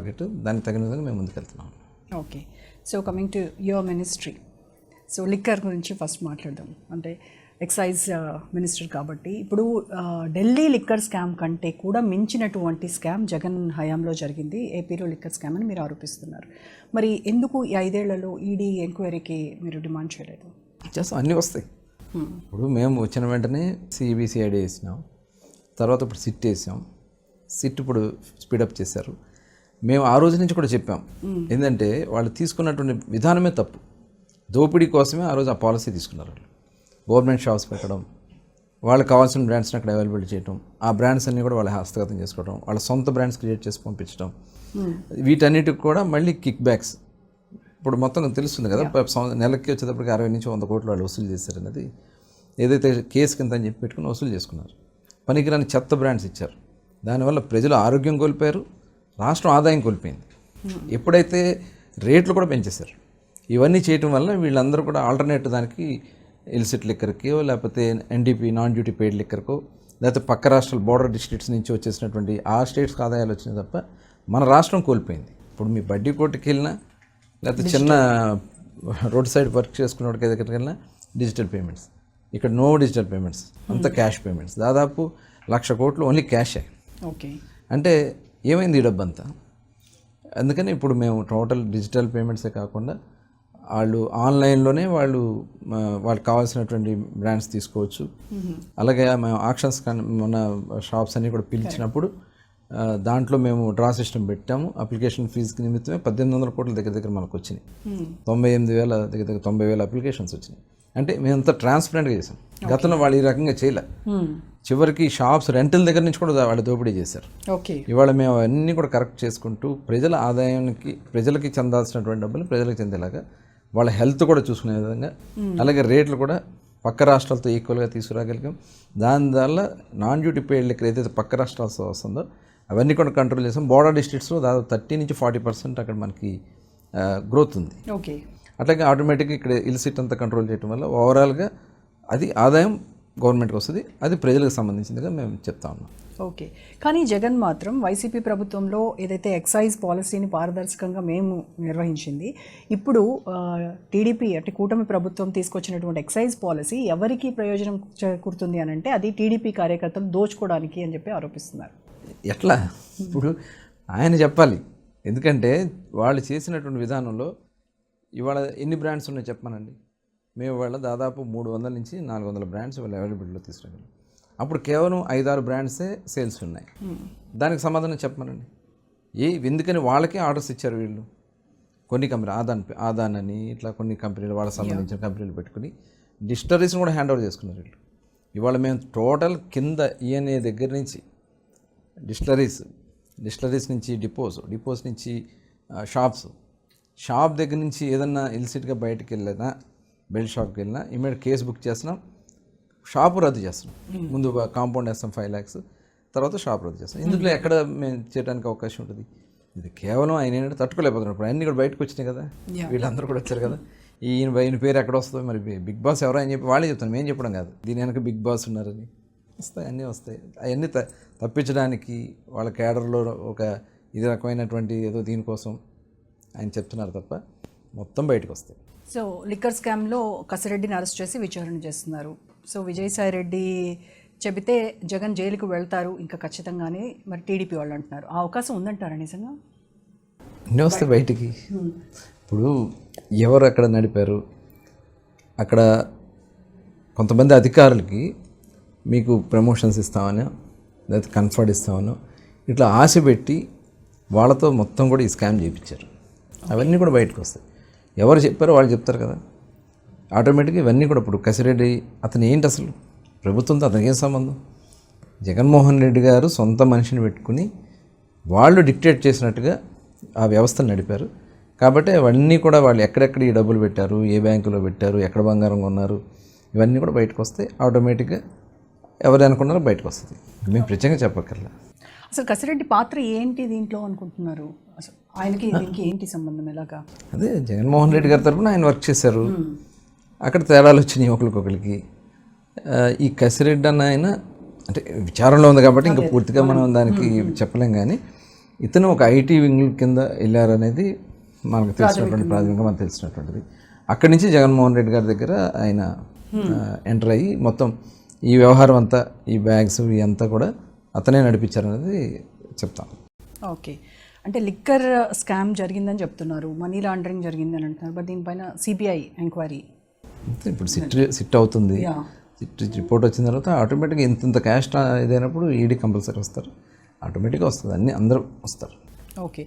Target. దానికి తగిన విధంగా మేము ముందుకెళ్తున్నాం. Okay, so coming to your ministry, so liquor గురించి ఫస్ట్ మాట్లాడదాం. అంటే ఎక్సైజ్ మినిస్టర్ కాబట్టి ఇప్పుడు ఢిల్లీ లిక్కర్ స్కామ్ కంటే కూడా మించినటువంటి స్కామ్ జగన్ హయాంలో జరిగింది, ఏపీలో లిక్కర్ స్కామ్ అని మీరు ఆరోపిస్తున్నారు. మరి ఎందుకు ఈ 5 ఏళ్లలో ఈడీ ఎంక్వైరీకి మీరు డిమాండ్ చేయలేదు? చేస్తాం, అన్నీ వస్తాయి. ఇప్పుడు మేము వచ్చిన వెంటనే సిబిసిఐడి వేసినాం, తర్వాత ఇప్పుడు సిట్ వేసాం. సిట్ ఇప్పుడు స్పీడప్ చేశారు. మేము ఆ రోజు నుంచి కూడా చెప్పాం, ఏంటంటే వాళ్ళు తీసుకున్నటువంటి విధానమే తప్పు. దోపిడీ కోసమే ఆ రోజు ఆ పాలసీ తీసుకున్నారు. వాళ్ళు గవర్నమెంట్ షాప్స్ పెట్టడం, వాళ్ళకి కావాల్సిన బ్రాండ్స్ని అక్కడ అవైలబుల్ చేయడం, ఆ బ్రాండ్స్ అన్నీ కూడా వాళ్ళ హస్తగతం చేసుకోవడం, వాళ్ళ సొంత బ్రాండ్స్ క్రియేట్ చేసి పంపించడం, వీటన్నిటికి కూడా మళ్ళీ కిక్ బ్యాక్స్. ఇప్పుడు మొత్తం తెలుస్తుంది కదా, నెలకి వచ్చేటప్పటికి 60 నుంచి 100 కోట్లు వాళ్ళు వసూలు చేశారన్నది, ఏదైతే కేసు కింద అని చెప్పి పెట్టుకుని వసూలు చేసుకున్నారు. పనికిరాని చెత్త బ్రాండ్స్ ఇచ్చారు. దానివల్ల ప్రజలు ఆరోగ్యం కోల్పోయారు, రాష్ట్రం ఆదాయం కోల్పోయింది. ఎప్పుడైతే రేట్లు కూడా పెంచేశారు, ఇవన్నీ చేయటం వల్ల వీళ్ళందరూ కూడా ఆల్టర్నేట్ దానికి ఇల్సిట్ లిక్కర్కి, లేకపోతే ఎన్డీపీ నాన్ డ్యూటీ పెయిడ్ లిక్కర్కో, లేకపోతే పక్క రాష్ట్రాలు బోర్డర్ డిస్ట్రిక్ట్స్ నుంచి వచ్చేసినటువంటి ఆ స్టేట్స్కి ఆదాయాలు వచ్చినాయి తప్ప మన రాష్ట్రం కోల్పోయింది. ఇప్పుడు మీ బడ్డీ కోర్టుకి వెళ్ళినా, లేకపోతే చిన్న రోడ్ సైడ్ వర్క్ చేసుకునే దగ్గరికి వెళ్ళినా డిజిటల్ పేమెంట్స్. ఇక్కడ నో డిజిటల్ పేమెంట్స్, అంతా క్యాష్ పేమెంట్స్. దాదాపు 1,00,000 కోట్లు ఓన్లీ క్యాషే. ఓకే, అంటే ఏమైంది ఈ డబ్బు అంతా? అందుకని ఇప్పుడు మేము టోటల్ డిజిటల్ పేమెంట్సే కాకుండా వాళ్ళు ఆన్లైన్లోనే వాళ్ళకి కావాల్సినటువంటి బ్రాండ్స్ తీసుకోవచ్చు. అలాగే మేము ఆక్షన్స్ మన షాప్స్ అన్నీ కూడా పిలిచినప్పుడు దాంట్లో మేము డ్రా సిస్టమ్ పెట్టాము. అప్లికేషన్ ఫీజుకి నిమిత్తమే 1,800 కోట్ల దగ్గర మనకు వచ్చినాయి. 98,000 దగ్గర 90,000 అప్లికేషన్స్ వచ్చినాయి. అంటే మేమంతా ట్రాన్స్పరెంట్గా చేసాం. గతంలో వాళ్ళు ఈ రకంగా చేయలే. చివరికి షాప్స్ రెంటల్ దగ్గర నుంచి కూడా వాళ్ళు దోపిడీ చేశారు. ఇవాళ మేము అన్నీ కూడా కరెక్ట్ చేసుకుంటూ ప్రజల ఆదాయానికి, ప్రజలకి చెందాల్సినటువంటి డబ్బులు ప్రజలకు చెందేలాగా, వాళ్ళ హెల్త్ కూడా చూసుకునే విధంగా, అలాగే రేట్లు కూడా పక్క రాష్ట్రాలతో ఈక్వల్గా తీసుకురాగలిగాం. దానివల్ల నాన్ డ్యూటీ పెయిడ్ లిక్కర్ ఏదైతే పక్క రాష్ట్రాలతో వస్తుందో అవన్నీ కూడా కంట్రోల్ చేసాం. బోర్డర్ డిస్ట్రిక్ట్స్లో దాదాపు 30 నుంచి 40% అక్కడ మనకి గ్రోత్ ఉంది. ఓకే, అట్లాగే ఆటోమేటిక్గా ఇక్కడ ఇల్సిట్ అంతా కంట్రోల్ చేయడం వల్ల ఓవరాల్గా అది ఆదాయం గవర్నమెంట్కి వస్తుంది. అది ప్రజలకు సంబంధించిందిగా మేము చెప్తా ఉన్నాం. ఓకే, కానీ జగన్ మాత్రం వైసీపీ ప్రభుత్వంలో ఏదైతే ఎక్సైజ్ పాలసీని పారదర్శకంగా మేము నిర్వహించింది, ఇప్పుడు టీడీపీ అంటే కూటమి ప్రభుత్వం తీసుకొచ్చినటువంటి ఎక్సైజ్ పాలసీ ఎవరికి ప్రయోజనం చేకూరుతుంది అని అంటే అది టీడీపీ కార్యకర్తలు దోచుకోవడానికి అని చెప్పి ఆరోపిస్తున్నారు. ఎట్లా? ఇప్పుడు ఆయన చెప్పాలి. ఎందుకంటే వాళ్ళు చేసినటువంటి విధానంలో ఇవాళ ఎన్ని బ్రాండ్స్ ఉన్నాయి చెప్పమనండి. మేము ఇవాళ దాదాపు 300 నుంచి 400 బ్రాండ్స్ వాళ్ళు అవైలబిలిటీలో తీసుకురాగలం. అప్పుడు కేవలం 5-6 బ్రాండ్సే సేల్స్ ఉన్నాయి. దానికి సమాధానం చెప్పమనండి. ఎందుకని వాళ్ళకే ఆర్డర్స్ ఇచ్చారు వీళ్ళు. కొన్ని కంపెనీ ఆదాన్ అని ఇట్లా కొన్ని కంపెనీలు, వాళ్ళకి సంబంధించిన కంపెనీలు పెట్టుకుని డిస్టరీస్ని కూడా హ్యాండ్ ఓవర్ చేసుకున్నారు వీళ్ళు. ఇవాళ మేము టోటల్ కింద ఈఎన్ఏ దగ్గర నుంచి డిస్టరీస్ నుంచి డిపోస్ నుంచి షాప్ దగ్గర నుంచి ఏదన్నా ఇల్సిట్గా బయటకు వెళ్ళినా, బెల్ట్ షాప్కి వెళ్ళినా ఇమీడియట్ కేసు బుక్ చేస్తున్నాం, షాపు రద్దు చేస్తున్నాం. ముందు కాంపౌండ్ వేస్తాం 5 lakhs, తర్వాత షాప్ రద్దు చేస్తాం. ఇందులో ఎక్కడ మేము చేయడానికి అవకాశం ఉంటుంది? ఇది కేవలం ఆయన ఏంటంటే తట్టుకోలేకపోతున్నాడు. ఇప్పుడు అన్నీ కూడా బయటకు వచ్చినాయి కదా, వీళ్ళందరూ కూడా వచ్చారు కదా. ఈయన పేరు ఎక్కడ వస్తుందో, మరి బిగ్ బాస్ ఎవరో అని చెప్పి వాళ్ళే చెప్తాను, మేము చెప్పడం కాదు. దీని వెనక బిగ్ బాస్ ఉన్నారని వస్తాయి, అన్నీ వస్తాయి. అవన్నీ తప్పించడానికి వాళ్ళ కేడర్లో ఒక ఇది రకమైనటువంటి ఏదో దీనికోసం ఆయన చెప్తున్నారు తప్ప మొత్తం బయటకు వస్తాయి. సో లిక్కర్ స్కామ్లో కసిరెడ్డిని అరెస్ట్ చేసి విచారణ చేస్తున్నారు. సో విజయసాయి రెడ్డి చెబితే జగన్ జైలుకు వెళ్తారు ఇంకా ఖచ్చితంగానే, మరి టీడీపీ వాళ్ళు అంటున్నారు. ఆ అవకాశం ఉందంటారా నిజంగా? అన్నీ వస్తాయి బయటికి. ఇప్పుడు ఎవరు అక్కడ నడిపారు, అక్కడ కొంతమంది అధికారులకి మీకు ప్రమోషన్స్ ఇస్తామనో లేకపోతే కన్ఫర్ట్ ఇస్తామనో ఇట్లా ఆశ పెట్టి వాళ్ళతో మొత్తం కూడా ఈ స్కామ్ చేయించారు. అవన్నీ కూడా బయటకు వస్తాయి. ఎవరు చెప్పారో వాళ్ళు చెప్తారు కదా, ఆటోమేటిక్గా ఇవన్నీ కూడా. ఇప్పుడు కసిరెడ్డి అతను ఏంటి అసలు, ప్రభుత్వంతో అతనికి ఏం సంబంధం? జగన్మోహన్ రెడ్డి గారు సొంత మనిషిని పెట్టుకుని వాళ్ళు డిక్టేట్ చేసినట్టుగా ఆ వ్యవస్థను నడిపారు. కాబట్టి అవన్నీ కూడా వాళ్ళు ఎక్కడెక్కడ ఈ డబ్బులు పెట్టారు, ఏ బ్యాంకులో పెట్టారు, ఎక్కడ బంగారం కొన్నారు, ఇవన్నీ కూడా బయటకు వస్తాయి. ఆటోమేటిక్గా ఎవరు అనుకున్నారో బయటకు వస్తుంది. మేము ప్రత్యేకంగా చెప్పక్కర్లా. అసలు కసిరెడ్డి పాత్ర ఏంటి దీంట్లో అనుకుంటున్నారు? అసలు ఆయనకి దీనికి ఏంటి సంబంధం? ఎలాగా? అదే జగన్మోహన్ రెడ్డి గారి తరఫున ఆయన వర్క్ చేశారు. అక్కడ తేడాలు వచ్చినాయి ఒకరికొకరికి. ఈ కసిరెడ్డి అన్న ఆయన అంటే విచారణలో ఉంది కాబట్టి ఇంకా పూర్తిగా మనం దానికి చెప్పలేం. కానీ ఇతను ఒక ఐటీ వింగ్ కింద వెళ్ళారనేది మనకు తెలిసినటువంటి ప్రాథమికంగా మనకు తెలిసినటువంటిది. అక్కడి నుంచి జగన్మోహన్ రెడ్డి గారి దగ్గర ఆయన ఎంటర్ అయ్యి మొత్తం ఈ వ్యవహారం అంతా, ఈ బ్యాగ్స్ ఇవంతా కూడా అతనే నడిపించారనేది చెప్తాం. ఓకే, అంటే లిక్కర్ స్కామ్ జరిగిందని చెప్తున్నారు, మనీ లాండరింగ్ జరిగిందని అంటున్నారు, బట్ దీనిపైన సిబిఐ ఎంక్వైరీ ఇప్పుడు సిట్ అవుతుంది. సిట్ రిపోర్ట్ వచ్చిన తర్వాత ఆటోమేటిక్గా ఇంత క్యాష్ ఇదైనప్పుడు ఈడీ కంపల్సరీ వస్తారు, ఆటోమేటిక్గా వస్తుంది, అందరూ వస్తారు. ఓకే,